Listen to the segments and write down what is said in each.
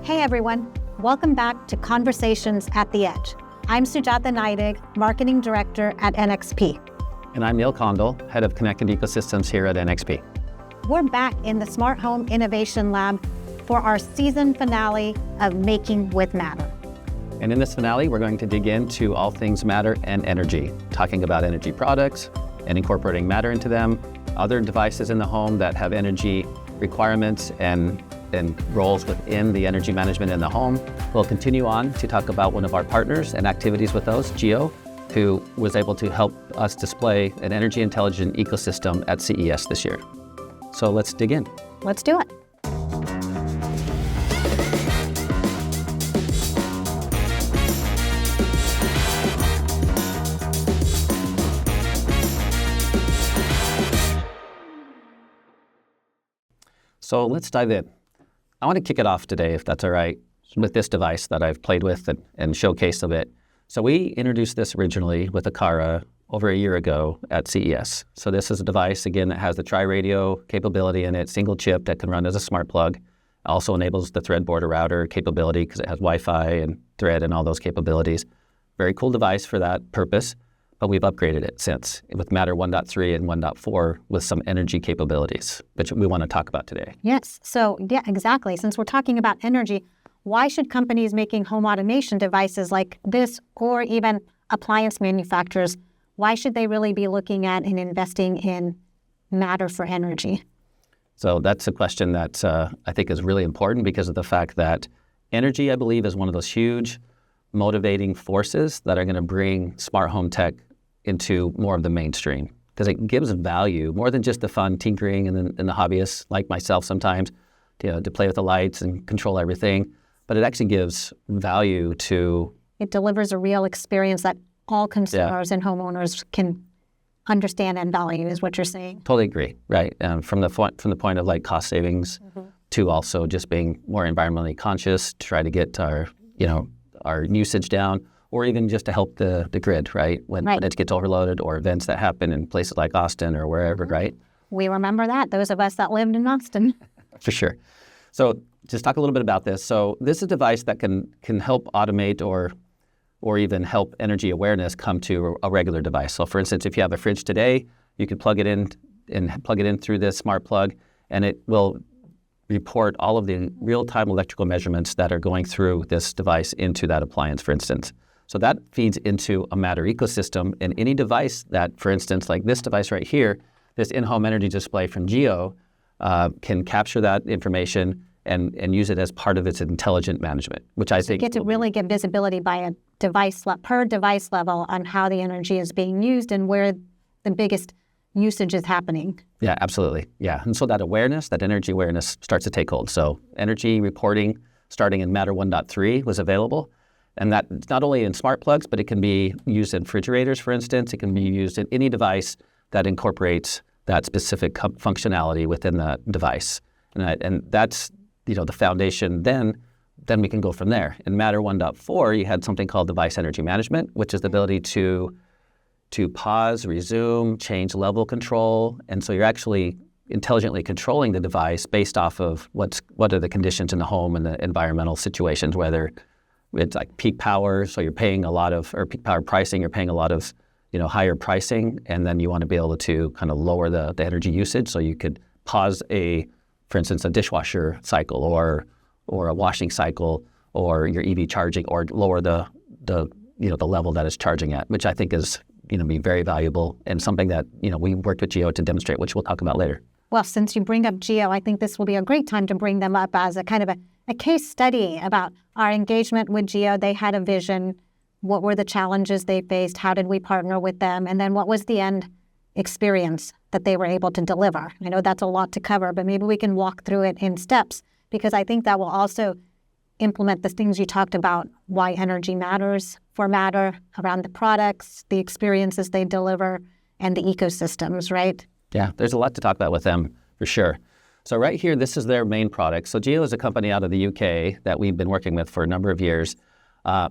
Hey everyone, welcome back to Conversations at the Edge. I'm Sugata Naidig, Marketing Director at NXP. And I'm Neil Condell, Head of Connected Ecosystems here at NXP. We're back in the Smart Home Innovation Lab for our season finale of Making with Matter. And in this finale, we're going to dig into all things matter and energy, talking about energy products and incorporating matter into them, other devices in the home that have energy requirements and roles within the energy management in the home. We'll continue on to talk about one of our partners and activities with those, Geo, who was able to help us display an energy intelligent ecosystem at CES this year. So let's dig in. Let's do it. So let's dive in. I want to kick it off today, if that's all right, with this device that I've played with and showcased a bit. So we introduced this originally with Akara over a year ago at CES. So this is a device, again, that has the tri-radio capability in it, single chip that can run as a smart plug. Also enables the thread border router capability because it has Wi-Fi and thread and all those capabilities. Very cool device for that purpose, but we've upgraded it since with Matter 1.3 and 1.4 with some energy capabilities, which we want to talk about today. Yes, so yeah, exactly. Since we're talking about energy, why should companies making home automation devices like this or even appliance manufacturers, why should they really be looking at and investing in matter for energy? So that's a question that I think is really important because of the fact that energy, I believe, is one of those huge motivating forces that are going to bring smart home tech into more of the mainstream because it gives value more than just the fun tinkering and the hobbyists like myself sometimes to play with the lights and control everything, but it actually gives value to... It delivers a real experience that all consumers and homeowners can understand and value is what you're saying. Totally agree, right? From the point of like cost savings to also just being more environmentally conscious, to try to get our usage down, or even just to help the grid, right? When it gets overloaded or events that happen in places like Austin or wherever, right? We remember that, those of us that lived in Austin. For sure. So just talk a little bit about this. So this is a device that can help automate or even help energy awareness come to a regular device. So for instance, if you have a fridge today, you can plug it in through this smart plug, and it will report all of the real-time electrical measurements that are going through this device into that appliance, for instance. So that feeds into a Matter ecosystem, and any device that, for instance, like this device right here, this in-home energy display from Geo, can capture that information and use it as part of its intelligent management, which I think... You get to really get visibility by a device per device level on how the energy is being used and where the biggest usage is happening. Yeah, absolutely. Yeah, and so that energy awareness starts to take hold. So energy reporting starting in Matter 1.3 was available. And that's not only in smart plugs, but it can be used in refrigerators, for instance. It can be used in any device that incorporates that specific functionality within the device. And that's the foundation. Then we can go from there. In Matter 1.4, you had something called device energy management, which is the ability to pause, resume, change level control. And so you're actually intelligently controlling the device based off of what are the conditions in the home and the environmental situations, whether it's like peak power, so you're paying a lot of, or peak power pricing, you're paying a lot of, higher pricing, and then you want to be able to kind of lower the energy usage. So you could pause for instance, a dishwasher cycle or a washing cycle or your EV charging, or lower the level that it's charging at, which I think is be very valuable and something that we worked with Geo to demonstrate, which we'll talk about later. Well, since you bring up Geo, I think this will be a great time to bring them up as a kind of a case study about our engagement with Geo. They had a vision. What were the challenges they faced? How did we partner with them? And then what was the end experience that they were able to deliver? I know that's a lot to cover, but maybe we can walk through it in steps, because I think that will also implement the things you talked about, why energy matters for Matter, around the products, the experiences they deliver, and the ecosystems, right? Yeah, there's a lot to talk about with them, for sure. So right here, this is their main product. So Geo is a company out of the UK that we've been working with for a number of years.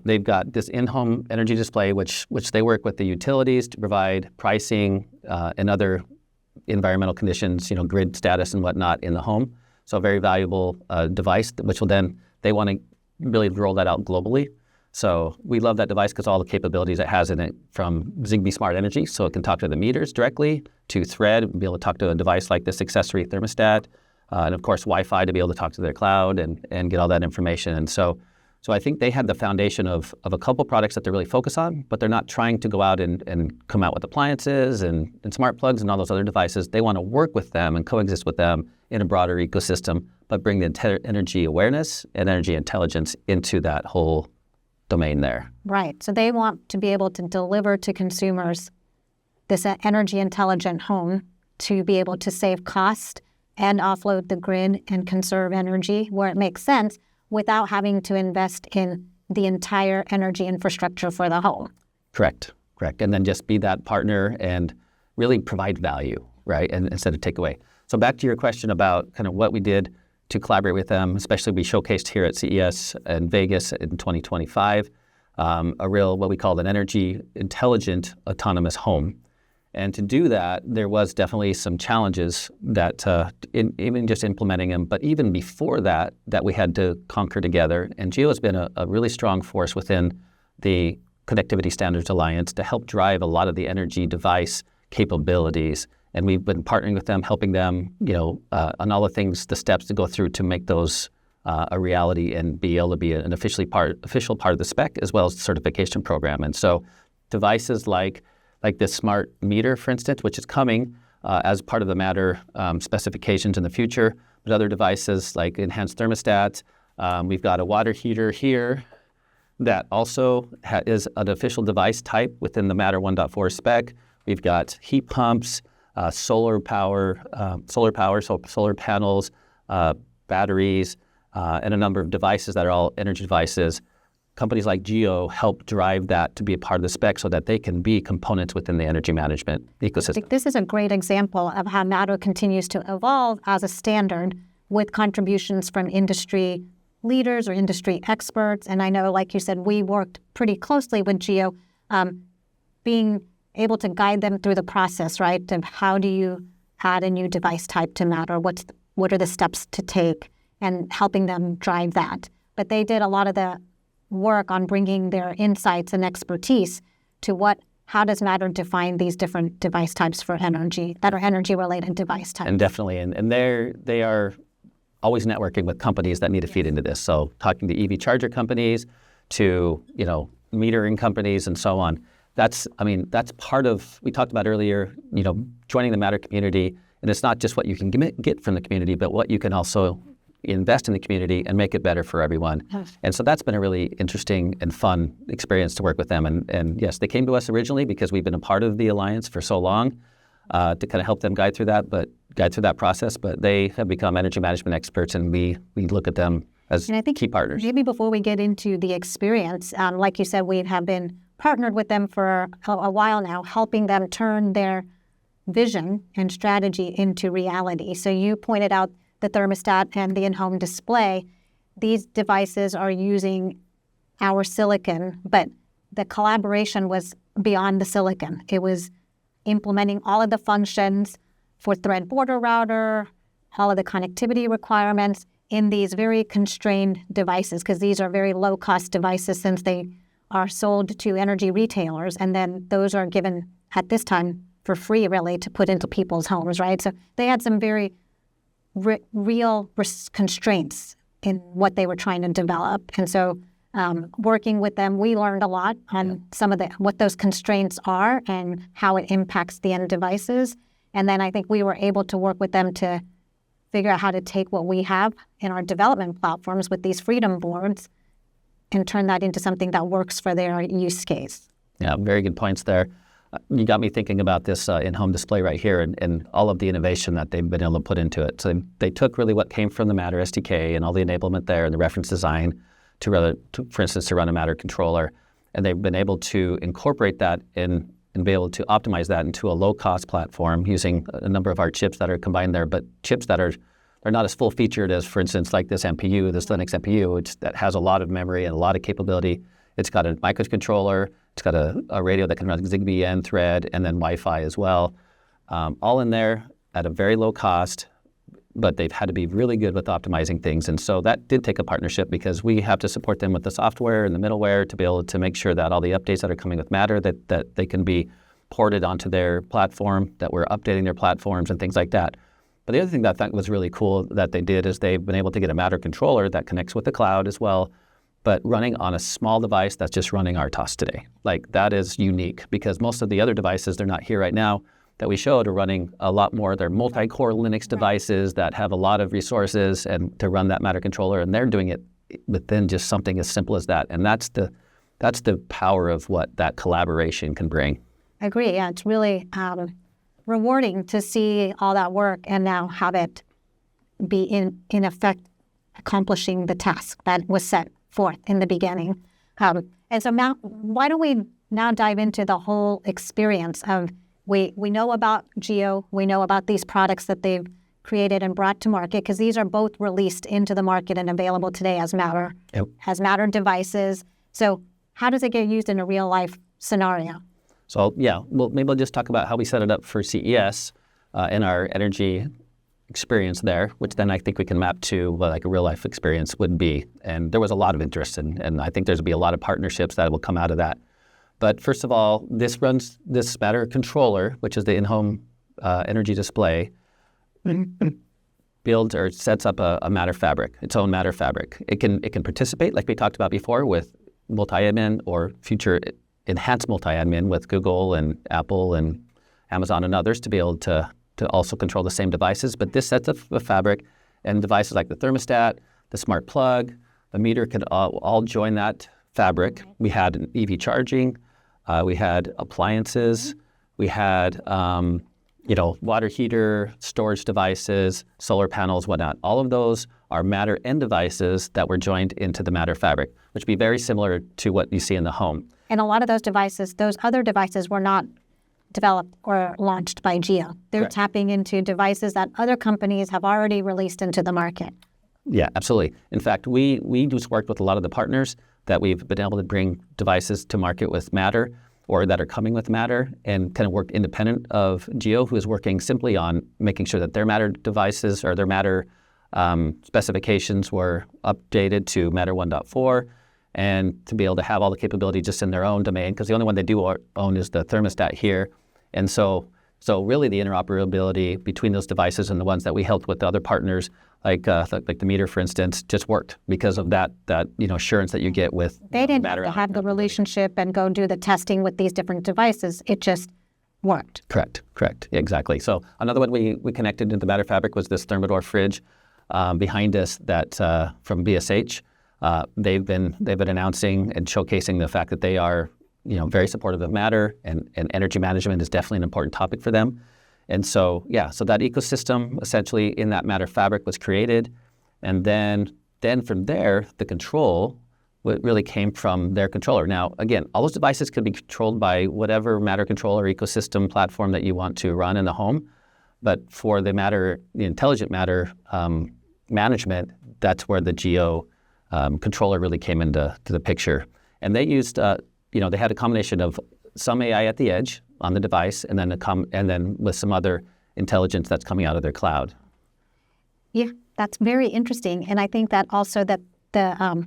They've got this in-home energy display, which they work with the utilities to provide pricing and other environmental conditions, grid status and whatnot in the home. So a very valuable device, which will then, they want to really roll that out globally. So we love that device because all the capabilities it has in it, from Zigbee Smart Energy, so it can talk to the meters directly, to Thread, be able to talk to a device like this accessory thermostat, and of course Wi-Fi to be able to talk to their cloud and get all that information. And so I think they had the foundation of a couple products that they're really focused on, but they're not trying to go out and come out with appliances and smart plugs and all those other devices. They want to work with them and coexist with them in a broader ecosystem, but bring the energy awareness and energy intelligence into that whole domain there. Right. So they want to be able to deliver to consumers this energy intelligent home to be able to save cost and offload the grid and conserve energy where it makes sense without having to invest in the entire energy infrastructure for the home. Correct. And then just be that partner and really provide value, right? And instead of take away. So back to your question about kind of what we did to collaborate with them, especially we showcased here at CES in Vegas in 2025, a real, what we call an energy intelligent autonomous home. And to do that, there was definitely some challenges that even just implementing them, but even before that we had to conquer together. And Geo has been a really strong force within the Connectivity Standards Alliance to help drive a lot of the energy device capabilities. And we've been partnering with them, helping them, on all the things, the steps to go through to make those a reality and be able to be an official part of the spec as well as the certification program. And so devices like this smart meter, for instance, which is coming as part of the Matter specifications in the future, but other devices like enhanced thermostats. We've got a water heater here that also is an official device type within the Matter 1.4 spec. We've got heat pumps, solar power, so solar panels, batteries, and a number of devices that are all energy devices. Companies like Geo help drive that to be a part of the spec so that they can be components within the energy management ecosystem. I think this is a great example of how Matter continues to evolve as a standard with contributions from industry leaders or industry experts. And I know, like you said, we worked pretty closely with Geo, being able to guide them through the process, right? Of how do you add a new device type to Matter? What are the steps to take, and helping them drive that. But they did a lot of the work on bringing their insights and expertise to how does Matter define these different device types for energy that are energy-related device types. And definitely, and they are always networking with companies that need to feed into this. So talking to EV charger companies, to metering companies, and so on. That's part of, we talked about earlier, joining the Matter community, and it's not just what you can get from the community, but what you can also invest in the community and make it better for everyone. And so that's been a really interesting and fun experience to work with them. And yes, they came to us originally because we've been a part of the Alliance for so long to kind of help them guide through that process. But they have become energy management experts, and we look at them as key partners. Maybe before we get into the experience, like you said, we have been partnered with them for a while now, helping them turn their vision and strategy into reality. So you pointed out the thermostat and the in-home display. These devices are using our silicon, but the collaboration was beyond the silicon. It was implementing all of the functions for Thread border router, all of the connectivity requirements in these very constrained devices, because these are very low-cost devices since they are sold to energy retailers, and then those are given at this time for free, really, to put into people's homes, right? So they had some very real constraints in what they were trying to develop. And so working with them, we learned a lot on some of what those constraints are and how it impacts the end devices. And then I think we were able to work with them to figure out how to take what we have in our development platforms with these freedom boards and turn that into something that works for their use case. Yeah, very good points there. You got me thinking about this in-home display right here and all of the innovation that they've been able to put into it. So they took really what came from the Matter SDK and all the enablement there and the reference design for instance, to run a Matter controller. And they've been able to incorporate that and be able to optimize that into a low-cost platform using a number of our chips that are combined there, but chips that are not as full-featured as, for instance, like this MPU, this Linux MPU, that has a lot of memory and a lot of capability. It's got a microcontroller. It's got a radio that can run Zigbee and Thread, and then Wi-Fi as well. All in there at a very low cost, but they've had to be really good with optimizing things. And so that did take a partnership because we have to support them with the software and the middleware to be able to make sure that all the updates that are coming with Matter, that they can be ported onto their platform, that we're updating their platforms and things like that. But the other thing that I thought was really cool that they did is they've been able to get a Matter controller that connects with the cloud as well, but running on a small device that's just running RTOS today. Like that is unique because most of the other devices, they're not here right now, that we showed are running a lot more. They're multi-core Linux devices that have a lot of resources and to run that Matter controller, and they're doing it within just something as simple as that. And that's the power of what that collaboration can bring. I agree. Yeah, it's really rewarding to see all that work and now have it be in effect accomplishing the task that was set forth in the beginning. And so now, why don't we now dive into the whole experience of we know about Geo, we know about these products that they've created and brought to market because these are both released into the market and available today as Matter, as Matter devices. So how does it get used in a real life scenario? So yeah, well, maybe I'll just talk about how we set it up for CES in our energy experience there, which then I think we can map to what like a real life experience would be. And there was a lot of interest and I think there's going to be a lot of partnerships that will come out of that. But first of all, this runs this Matter controller, which is the in-home energy display, builds or sets up a Matter fabric, its own Matter fabric. It can participate, like we talked about before, with multi-admin or future enhanced multi-admin with Google and Apple and Amazon and others to be able to also control the same devices. But this sets up a fabric, and devices like the thermostat, the smart plug, the meter can all join that fabric. We had an EV charging. We had appliances, we had, water heater, storage devices, solar panels, whatnot. All of those are Matter end devices that were joined into the Matter fabric, which would be very similar to what you see in the home. And a lot of those devices, those other devices were not developed or launched by Geo. They're Correct. tapping into devices that other companies have already released into the market. Yeah, absolutely. In fact, we just worked with a lot of the partners that we've been able to bring devices to market with Matter or that are coming with Matter and kind of worked independent of Geo, who is working simply on making sure that their Matter devices or their Matter specifications were updated to Matter 1.4 and to be able to have all the capability just in their own domain, because the only one they do own is the thermostat here. And so really the interoperability between those devices and the ones that we helped with the other partners, like the meter, for instance, just worked because of that assurance that you get with They didn't Matter have to have the relationship and go do the testing with these different devices. It just worked. Correct. Yeah, exactly. So another one we connected into the Matter fabric was this Thermador fridge behind us that from BSH. They've been announcing and showcasing the fact that they are very supportive of Matter and energy management is definitely an important topic for them. And so that ecosystem essentially in that Matter fabric was created, and then from there the control really came from their controller. Now again, all those devices could be controlled by whatever Matter controller ecosystem platform that you want to run in the home, but for the intelligent Matter management, that's where the Geo controller really came into the picture. And they used they had a combination of some AI at the edge on the device, and then with some other intelligence that's coming out of their cloud. Yeah, that's very interesting. And I think that also that the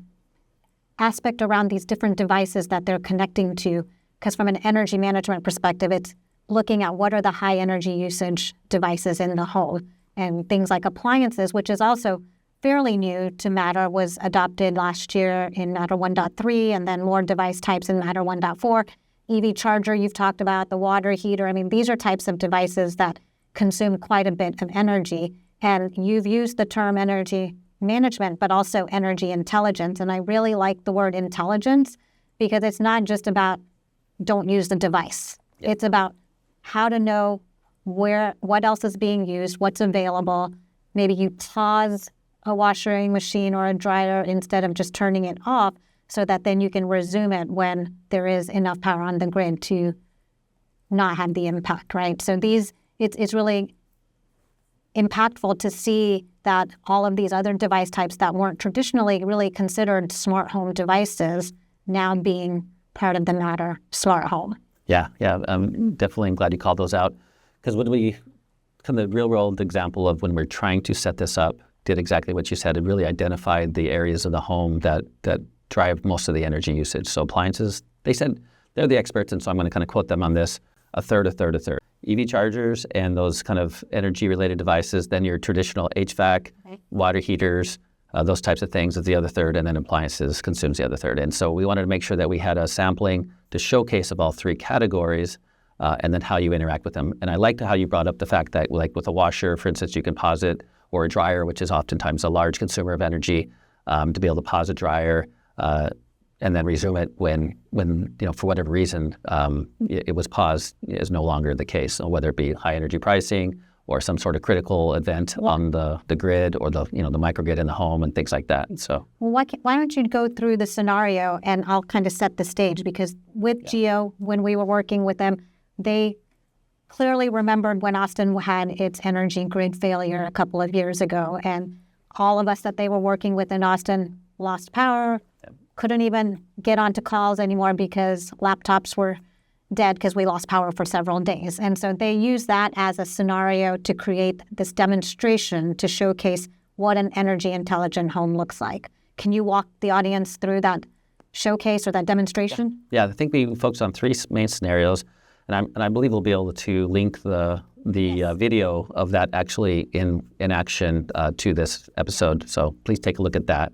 aspect around these different devices that they're connecting to, because from an energy management perspective, it's looking at what are the high energy usage devices in the home, and things like appliances, which is also fairly new to Matter, was adopted last year in Matter 1.3, and then more device types in Matter 1.4. EV charger, you've talked about, the water heater. I mean, these are types of devices that consume quite a bit of energy. And you've used the term energy management, but also energy intelligence. And I really like the word intelligence because it's not just about don't use the device. Yep. It's about how to know what else is being used, what's available. Maybe you pause a washing machine or a dryer instead of just turning it off, so that then you can resume it when there is enough power on the grid to not have the impact, right? So it's really impactful to see that all of these other device types that weren't traditionally really considered smart home devices now being part of the Matter smart home. Yeah, I'm definitely glad you called those out, because when we kind of the real world example of when we're trying to set this up, did exactly what you said. It really identified the areas of the home that drive most of the energy usage. So appliances, they said they're the experts, and so I'm going to kind of quote them on this, a third. EV chargers and those kind of energy-related devices, then your traditional HVAC, water heaters, those types of things is the other third, and then appliances consumes the other third. And so we wanted to make sure that we had a sampling to showcase of all three categories and then how you interact with them. And I liked how you brought up the fact that, like with a washer, for instance, you can pause it, or a dryer, which is oftentimes a large consumer of energy, to be able to pause a dryer and then resume it when for whatever reason it was paused is no longer the case. So whether it be high energy pricing or some sort of critical event on the grid or the microgrid in the home and things like that. So why don't you go through the scenario and I'll kind of set the stage, because with Geo, when we were working with them, they clearly remembered when Austin had its energy grid failure a couple of years ago, and all of us that they were working with in Austin lost power, couldn't even get onto calls anymore because laptops were dead because we lost power for several days. And so they use that as a scenario to create this demonstration to showcase what an energy intelligent home looks like. Can you walk the audience through that showcase or that demonstration? Yeah, I think we focused on three main scenarios, and I believe we'll be able to link the video of that actually in action to this episode. So please take a look at that.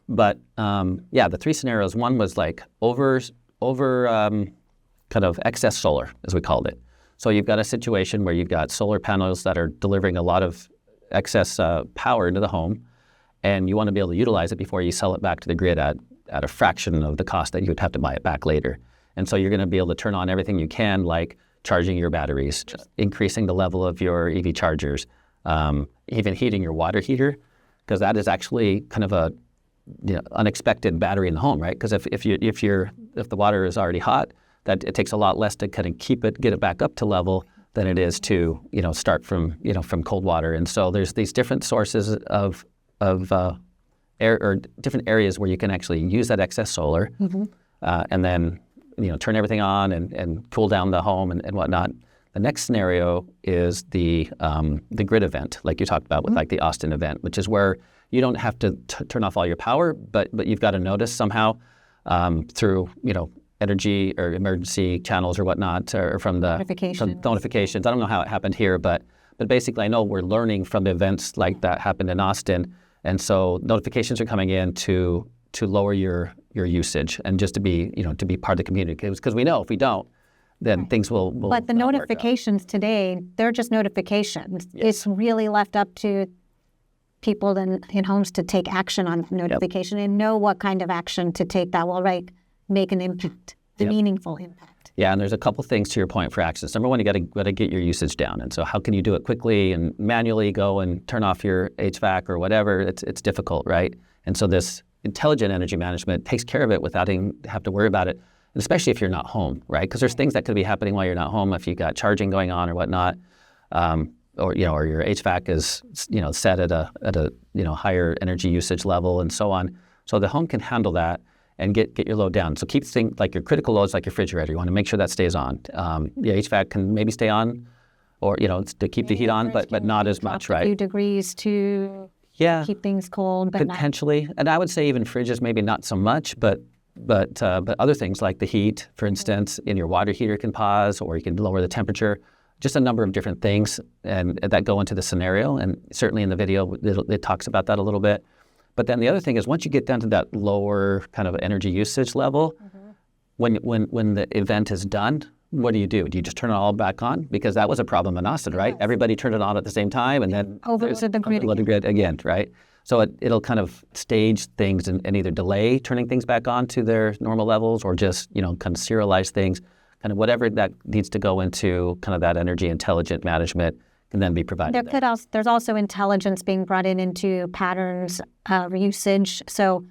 But the three scenarios. One was like over kind of excess solar, as we called it. So you've got a situation where you've got solar panels that are delivering a lot of excess power into the home, and you want to be able to utilize it before you sell it back to the grid at a fraction of the cost that you would have to buy it back later. And so you're going to be able to turn on everything you can, like charging your batteries, increasing the level of your EV chargers, even heating your water heater, because that is actually kind of a unexpected battery in the home, right? Because if the water is already hot, that it takes a lot less to kind of get it back up to level than it is to start from cold water. And so there's these different sources of air, or different areas where you can actually use that excess solar, and then turn everything on and cool down the home and whatnot. The next scenario is the grid event, like you talked about with like the Austin event, which is where you don't have to turn off all your power, but you've got to notice somehow through energy or emergency channels or whatnot, or from the notifications. I don't know how it happened here, but basically I know we're learning from events like that happened in Austin, and so notifications are coming in to lower your usage and just to be part of the community, because we know if we don't, then things will But the notifications today, they're just notifications. Yes. It's really left up to people in homes to take action on notification and know what kind of action to take that will make an impact, a meaningful impact. Yeah, and there's a couple things to your point for actions. Number one, you got to get your usage down. And so how can you do it quickly and manually go and turn off your HVAC or whatever? It's difficult, right? And so this intelligent energy management takes care of it without have to worry about it, and especially if you're not home, right? Because there's things that could be happening while you're not home if you've got charging going on or whatnot, or your HVAC is set at a higher energy usage level and so on. So the home can handle that and get your load down. So keep things like your critical loads, like your refrigerator. You want to make sure that stays on. The HVAC can maybe stay on, or to keep the heat on, but not as much, right? A few degrees to keep things cold, but potentially. And I would say even fridges, maybe not so much, but other things like the heat, for instance, in your water heater can pause, or you can lower the temperature. Just a number of different things and that go into the scenario. And certainly in the video, it talks about that a little bit. But then the other thing is, once you get down to that lower kind of energy usage level, when the event is done, what do? Do you just turn it all back on? Because that was a problem in Austin, right? Everybody turned it on at the same time, and then overloaded the grid again, right? So it'll kind of stage things and either delay turning things back on to their normal levels, or just kind of serialize things, kind of whatever that needs to go into kind of that energy intelligent management can then be provided. There's also intelligence being brought into patterns of usage. So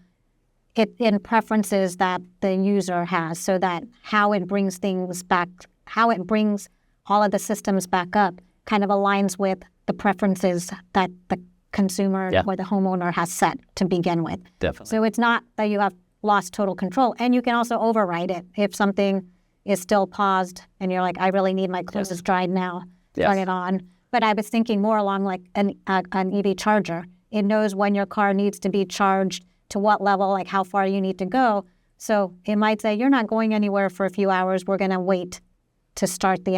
in preferences that the user has, so that how it brings things back, how it brings all of the systems back up, kind of aligns with the preferences that the consumer or the homeowner has set to begin with. Definitely. So it's not that you have lost total control, and you can also override it if something is still paused and you're like, I really need my clothes dried now. Turn it on. But I was thinking more along like an EV charger. It knows when your car needs to be charged, to what level, like how far you need to go. So it might say, you're not going anywhere for a few hours. We're going to wait to start the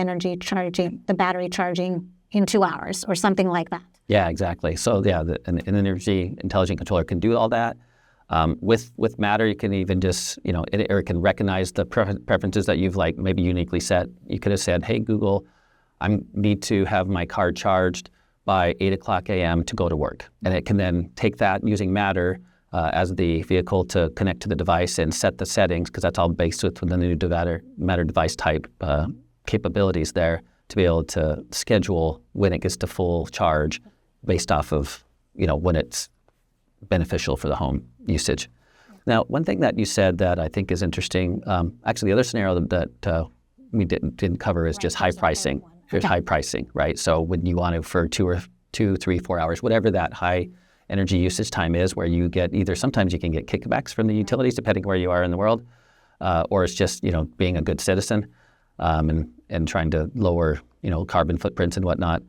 the battery charging in 2 hours or something like that. Yeah, exactly. So yeah, an energy intelligent controller can do all that. With Matter, you can even just, it can recognize the preferences that you've like maybe uniquely set. You could have said, hey, Google, I need to have my car charged by 8 o'clock a.m. to go to work. And it can then take that using Matter as the vehicle to connect to the device and set the settings, because that's all based with the new Matter device type capabilities there, to be able to schedule when it gets to full charge based off of, when it's beneficial for the home usage. Now, one thing that you said that I think is interesting, actually the other scenario that we didn't cover is just high pricing. There's high pricing, right? So when you want to, for 2, 3, 4 hours, whatever that high energy usage time is, where you get sometimes you can get kickbacks from the utilities, depending where you are in the world, or it's just, being a good citizen and trying to lower, carbon footprints and whatnot,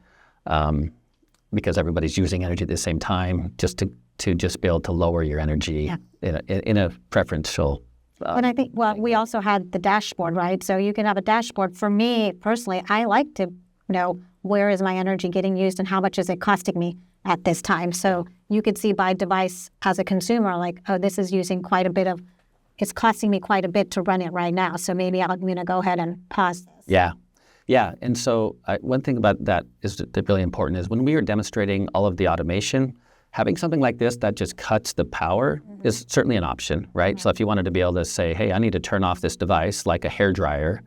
because everybody's using energy at the same time, just to just be able to lower your energy in a preferential. And I think, we also had the dashboard, right? So you can have a dashboard. For me personally, I like to know where is my energy getting used and how much is it costing me at this time. So you could see by device as a consumer, like, oh, this is using it's costing me quite a bit to run it right now. So maybe I'm going to go ahead and pause this. Yeah. And so one thing about that is that really important is when we are demonstrating all of the automation, having something like this that just cuts the power is certainly an option, right? So if you wanted to be able to say, hey, I need to turn off this device like a hairdryer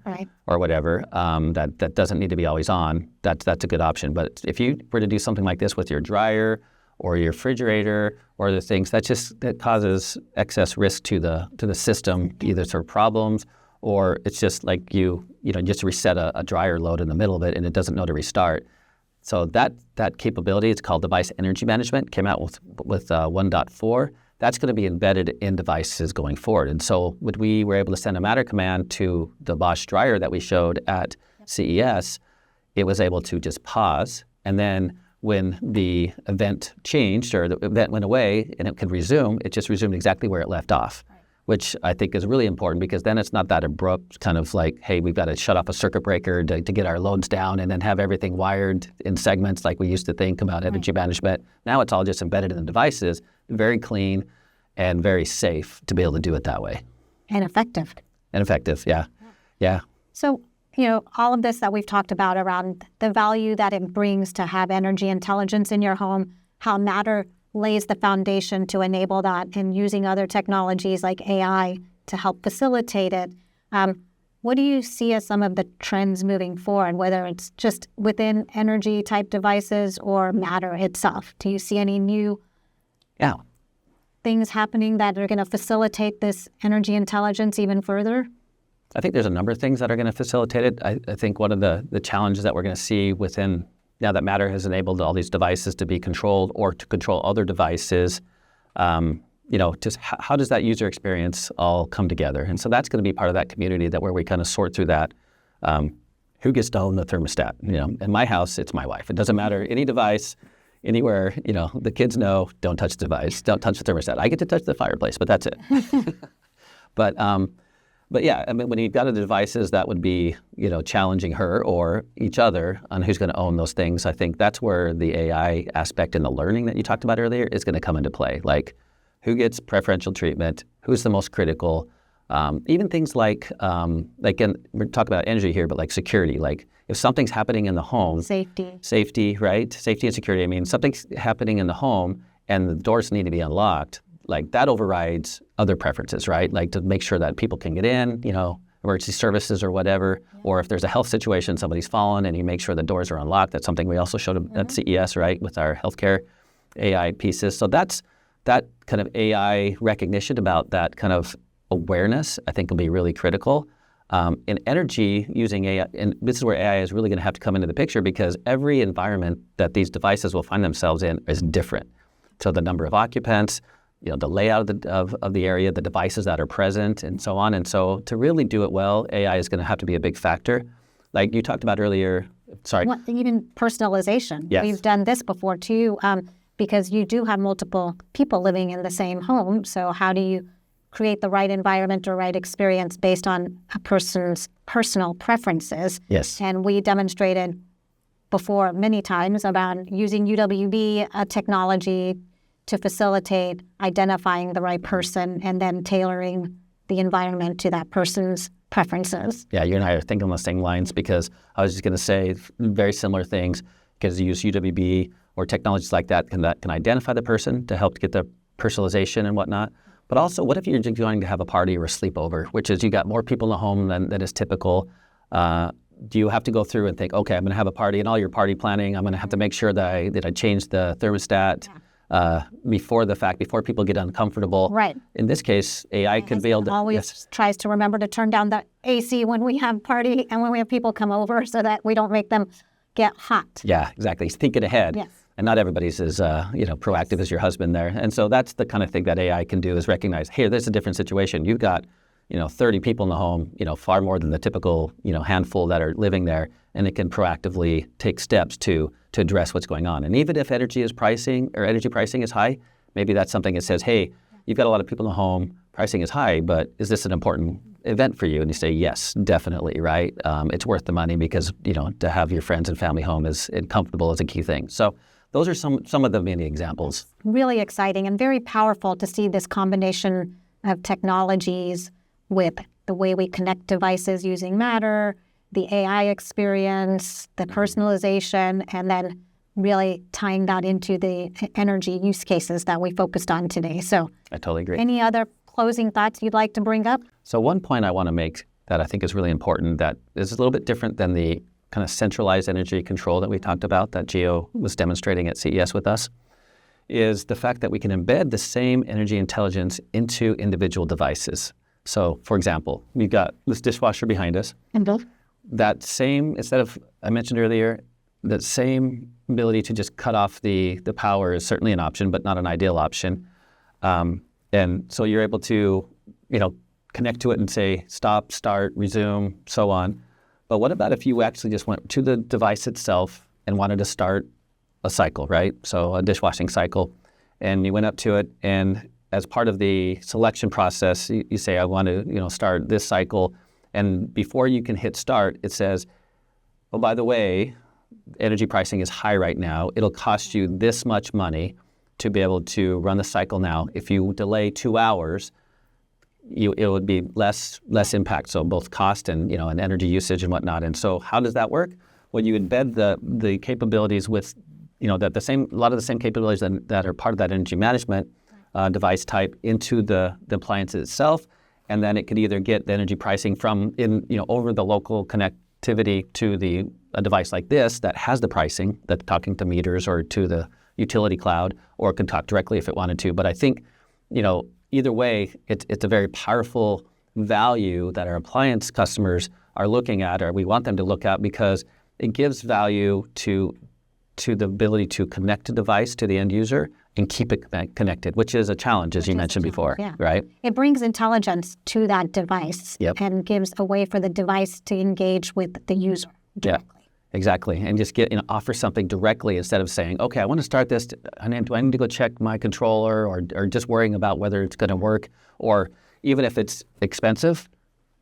or whatever, that doesn't need to be always on, that's a good option. But if you were to do something like this with your dryer or your refrigerator or other things, that causes excess risk to the system, either through problems or it's just like you just reset a dryer load in the middle of it and it doesn't know to restart. So that capability, it's called device energy management, came out with 1.4. That's going to be embedded in devices going forward. And so when we were able to send a Matter command to the Bosch dryer that we showed at CES, it was able to just pause. And then when the event changed or the event went away and it could resume, it just resumed exactly where it left off, which I think is really important because then it's not that abrupt kind of like, hey, we've got to shut off a circuit breaker to get our loads down and then have everything wired in segments like we used to think about energy management. Now it's all just embedded in the devices, very clean and very safe to be able to do it that way. And effective. Yeah. So, all of this that we've talked about around the value that it brings to have energy intelligence in your home, how Matter lays the foundation to enable that and using other technologies like AI to help facilitate it. What do you see as some of the trends moving forward, whether it's just within energy type devices or Matter itself? Do you see any new things happening that are going to facilitate this energy intelligence even further? I think there's a number of things that are going to facilitate it. I think one of the challenges that we're going to see within now that Matter has enabled all these devices to be controlled or to control other devices, just how does that user experience all come together? And so that's going to be part of that community where we kind of sort through that. Who gets to own the thermostat? In my house, it's my wife. It doesn't matter any device, anywhere. The kids know, don't touch the device, don't touch the thermostat. I get to touch the fireplace, but that's it. But yeah, I mean, when you've got the devices that would be, challenging her or each other on who's going to own those things, I think that's where the AI aspect and the learning that you talked about earlier is going to come into play. Like, who gets preferential treatment? Who's the most critical? Even things like we're talking about energy here, but like security. Like, if something's happening in the home, safety, right? Safety and security. I mean, something's happening in the home and the doors need to be unlocked. Like, that overrides other preferences, right? Like, to make sure that people can get in, emergency services or whatever, or if there's a health situation, somebody's fallen and you make sure the doors are unlocked. That's something we also showed at CES, right, with our healthcare AI pieces. So that kind of AI recognition about that kind of awareness, I think will be really critical. In energy, using AI, and this is where AI is really going to have to come into the picture because every environment that these devices will find themselves in is different. So the number of occupants, the layout of the area, the devices that are present, and so on. And so to really do it well, AI is going to have to be a big factor. Like you talked about earlier, Sorry. Well, even personalization. Yes. We've done this before too, because you do have multiple people living in the same home. So how do you create the right environment or right experience based on a person's personal preferences? Yes. And we demonstrated before many times about using UWB technology to facilitate identifying the right person and then tailoring the environment to that person's preferences. Yeah, you and I are thinking on the same lines, because I was just going to say very similar things, because you use UWB or technologies like that can identify the person to help get the personalization and whatnot. But also, what if you're just going to have a party or a sleepover, which is you got more people in the home than is typical? Do you have to go through and think, okay, I'm going to have a party, and all your party planning, I'm going to have to make sure that I change the thermostat before people get uncomfortable. Right. In this case, AI could be able to always tries to remember to turn down the AC when we have party and when we have people come over, so that we don't make them get hot. Yeah, exactly. He's thinking ahead. Yes. And not everybody's as proactive as your husband there. And so that's the kind of thing that AI can do, is recognize, hey, there's a different situation. You've got 30 people in the home, far more than the typical, handful that are living there, and it can proactively take steps to address what's going on. And even if energy pricing is high, maybe that's something that says, hey, you've got a lot of people in the home, pricing is high, but is this an important event for you? And you say, yes, definitely, right? It's worth the money, because, to have your friends and family home is comfortable is a key thing. So those are some of the many examples. Really exciting and very powerful to see this combination of technologies with the way we connect devices using Matter, the AI experience, the personalization, and then really tying that into the energy use cases that we focused on today. So I totally agree. Any other closing thoughts you'd like to bring up? So one point I want to make that I think is really important, that is a little bit different than the kind of centralized energy control that we talked about, that Gio was demonstrating at CES with us, is the fact that we can embed the same energy intelligence into individual devices. So, for example, we've got this dishwasher behind us. That same, instead of, I mentioned earlier, that same ability to just cut off the power is certainly an option, but not an ideal option. And so you're able to, connect to it and say, stop, start, resume, so on. But what about if you actually just went to the device itself and wanted to start a cycle, right? So a dishwashing cycle, and you went up to it, and as part of the selection process, you say, I want to, start this cycle. And before you can hit start, it says, oh, by the way, energy pricing is high right now. It'll cost you this much money to be able to run the cycle now. If you delay 2 hours, it would be less impact. So both cost and, and energy usage and whatnot. And so how does that work? Well, you embed the capabilities with, a lot of the same capabilities that are part of that energy management device type into the appliance itself, and then it could either get the energy pricing from over the local connectivity to a device like this that has the pricing, that's talking to meters or to the utility cloud, or it could talk directly if it wanted to. But I think, either way, it's a very powerful value that our appliance customers are looking at, or we want them to look at, because it gives value to the ability to connect a device to the end user and keep it connected, which is a challenge, as you mentioned before, right? It brings intelligence to that device and gives a way for the device to engage with the user directly. Yeah, exactly. And just offer something directly, instead of saying, okay, I want to start this. Do I need to go check my controller, or just worrying about whether it's going to work, or even if it's expensive,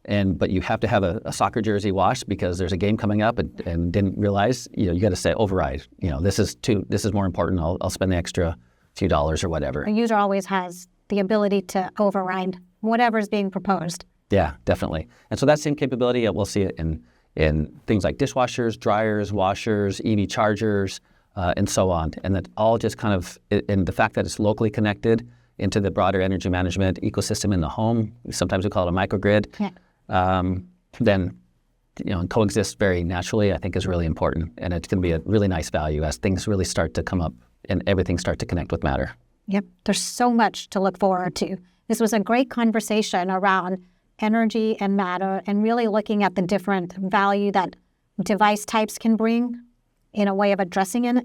but you have to have a soccer jersey washed because there's a game coming up and didn't realize, you got to say override. This is more important. I'll spend the extra few dollars or whatever. A user always has the ability to override whatever is being proposed. Yeah, definitely. And so that same capability, we'll see it in things like dishwashers, dryers, washers, EV chargers, and so on. And that all just kind of, and the fact that it's locally connected into the broader energy management ecosystem in the home, sometimes we call it a microgrid, then and coexist very naturally, I think is really important. And it's going to be a really nice value as things really start to come up and everything start to connect with Matter. Yep, there's so much to look forward to. This was a great conversation around energy and Matter, and really looking at the different value that device types can bring in a way of addressing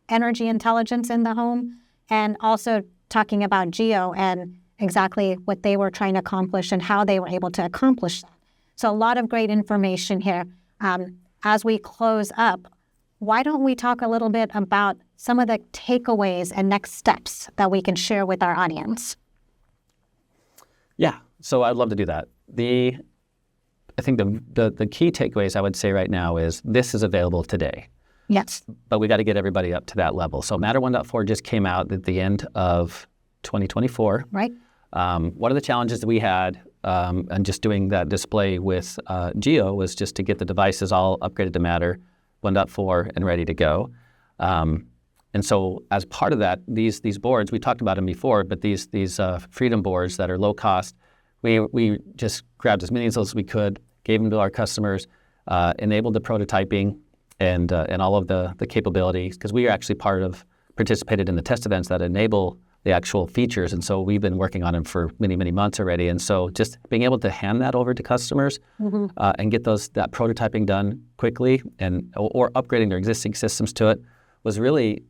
energy intelligence in the home, and also talking about Geo and exactly what they were trying to accomplish and how they were able to accomplish that. So a lot of great information here. as we close up, why don't we talk a little bit about some of the takeaways and next steps that we can share with our audience? Yeah, so I'd love to do that. I think the key takeaways I would say right now is this is available today. Yes. But we got to get everybody up to that level. So Matter 1.4 just came out at the end of 2024. Right. One of the challenges that we had and just doing that display with Geo was just to get the devices all upgraded to Matter 1.4 and ready to go. And so as part of that, these boards, we talked about them before, but these Freedom boards that are low cost, we just grabbed as many of those as we could, gave them to our customers, enabled the prototyping and all of the capabilities, because we are actually participated in the test events that enable the actual features. And so we've been working on them for many, many months already. And so just being able to hand that over to customers and get that prototyping done quickly or upgrading their existing systems to it was really,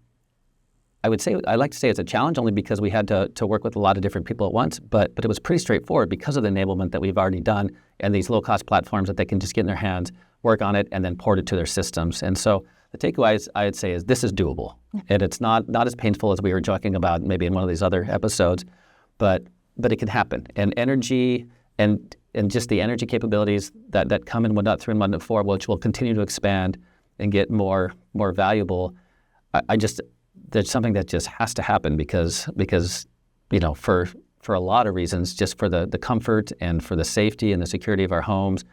I like to say it's a challenge only because we had to work with a lot of different people at once, but it was pretty straightforward because of the enablement that we've already done and these low-cost platforms that they can just get in their hands, work on it, and then port it to their systems. And so the takeaways I'd say is this is doable. And it's not as painful as we were talking about maybe in one of these other episodes, but it can happen. And energy and just the energy capabilities that come in 1.3 and 1.4, which will continue to expand and get more valuable, there's something that just has to happen because for a lot of reasons, just for the comfort and for the safety and the security of our homes,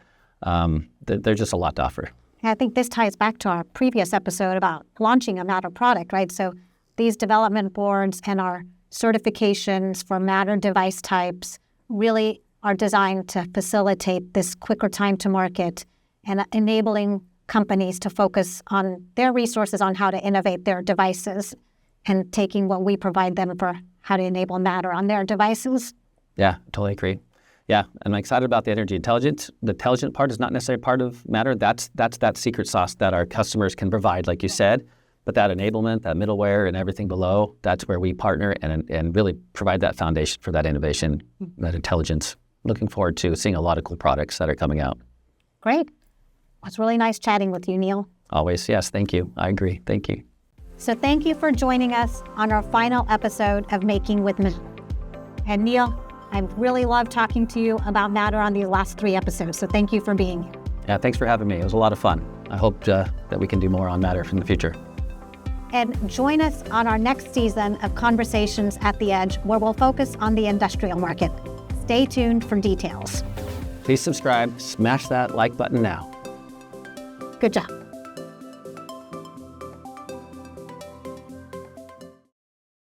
there's just a lot to offer. I think this ties back to our previous episode about launching a Matter product, right? So these development boards and our certifications for Matter device types really are designed to facilitate this quicker time to market and enabling companies to focus on their resources on how to innovate their devices and taking what we provide them for how to enable Matter on their devices. Yeah, totally agree. Yeah, I'm excited about the energy intelligence. The intelligent part is not necessarily part of Matter. That's that secret sauce that our customers can provide, like you said. But that enablement, that middleware, and everything below, that's where we partner and really provide that foundation for that innovation, that intelligence. Looking forward to seeing a lot of cool products that are coming out. Great. It's really nice chatting with you, Neil. Always, yes. Thank you. I agree. Thank you. So thank you for joining us on our final episode of Making with Matter. And Neil, I really loved talking to you about Matter on these last 3 episodes, so thank you for being here. Yeah, thanks for having me. It was a lot of fun. I hope that we can do more on Matter in the future. And join us on our next season of Conversations at the Edge, where we'll focus on the industrial market. Stay tuned for details. Please subscribe, smash that like button now. Good job.